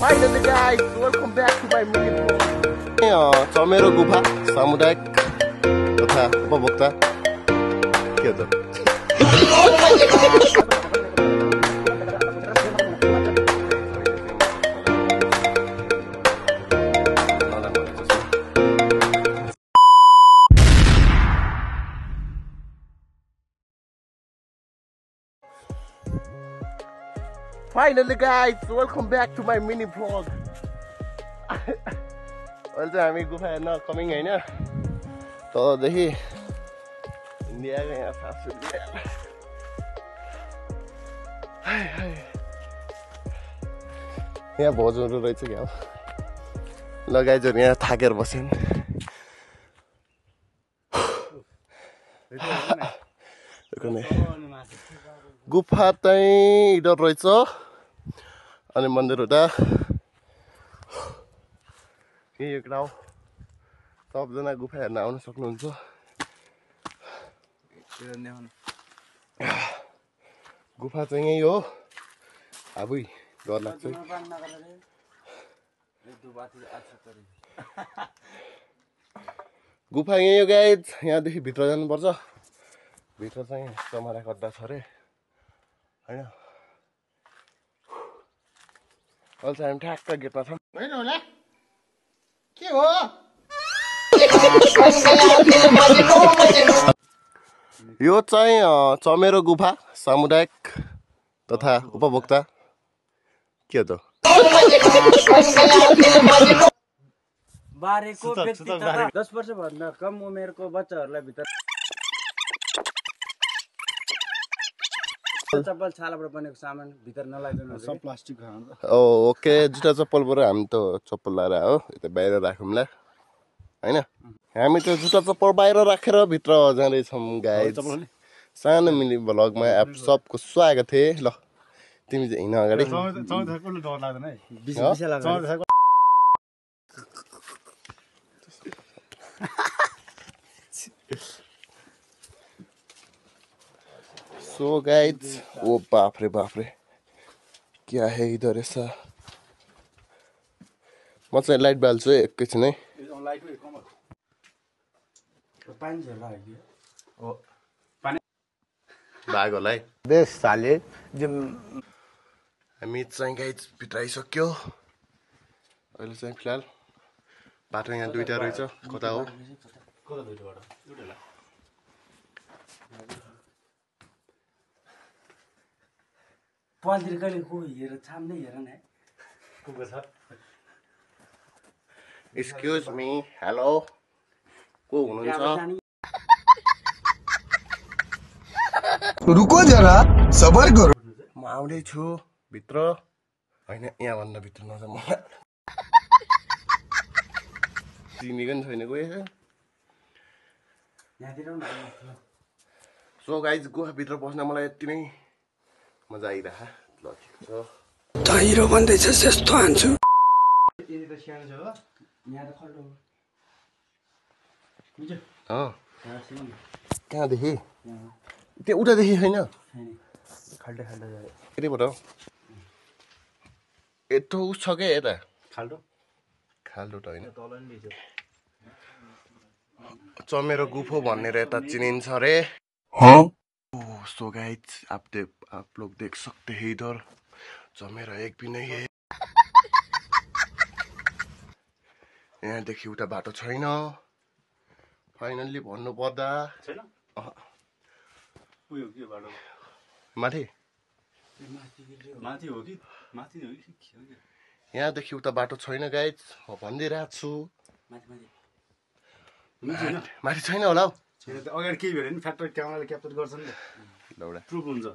Finally guys, welcome back to my mini vlog. चमेरो गुफा सामुदायिक तथा उपभोक्ता के त Finally guys, welcome back to my mini vlog. अहिले चाहिँ हामी गुफा हेर्न कमिङ हैन तलदेखि इन्डियाको यहाँ सासु यहाँ भोजहरू रहेछ क्या लगाइजहरू यहाँ थाकेर बसेन गुफा चाहिँ इधर रहेछ अनि मन्दिर हुँदा यो ग्राउँ सबजना गुफा हेर्न आउन सक्नुहुन्छ गुफा चाहिँ यही हो आबुई डर लाग्छ गुफा यही हो गाइज यहाँदेखि भित्र जानुपर्छ भित्र चाहिँ चमरा गड्डा छ अरे हैन अहिले चाहिँ हामी ठ्याक्क गेटमा छौँ होइन होला के हो यो चाहिँ चमेरो गुफा सामुदायिक तथा उपभोक्ता के त बारेको व्यक्ति तथा 10 वर्षभन्दा कम उमेरको बच्चाहरूलाई भित्र चप्पल छालाबाट बनेको सामान भित्र नलाइदिनु सब प्लास्टिक ओके जुत्ता चप्पलबाट हामी त चप्पल लाएर हो यता बाहिर राखौँला हैन हामी त जुत्ता चप्पल बाहिर राखेर भित्र जाँदैछौँ गाइज सानो मिनी भ्लगमा आप सबको स्वागत थिए ल तिमी चाहिँ हिँड अगाडि सो गाइज ओ बाप रे क्या है इधर ऐसा म चाहिँ लाइट बाल्छु है एकैछिन है भाग होला है बेस साले हामी चाहिँ गाइज भित्र आइसक्यो अहिले चाहिँ फिलहाल बाटो यहाँ दुईटा रहेछ कता हो पलतिर कहिले को हेर छाम्दै हेर न को छ एक्सक्युज मी हेलो को हुनुहुन्छ रुको जरा सबर करो म आउँदै छु भित्र हैन यहाँ भन्दा भित्र नजाऊ म चिनेको नि छैन कोही सो गाइज गुफा भित्र बस्न मलाई यति नै मजा आइरह ल ठिक छ हिरो भन्दैछ यस्तो हान्छु कहाँदेखि त्यो उतादेखि छैन खाल्टो खाल्टो यतैबाट यत्रो उस छ क्या यता खाल्टो खाल्टो त होइन चमेरो गुफो भनेर यता चिनिन्छ रे सो गाइज आप लोग देख सकते हैं इधर चमेरा एक भी नहीं है यहाँदेखि उता बाटो छैन फाइनल्ली भन्नु पर्दा माथि यहाँदेखि उता बाटो छैन गाइज म भनिदिइरहेको छु माथि छैन होला हौ अगाडि केही भेट्यो नि फ्याक्टर क्यामेराले क्याप्चर गर्छ नि त एउटा प्रुफ हुन्छ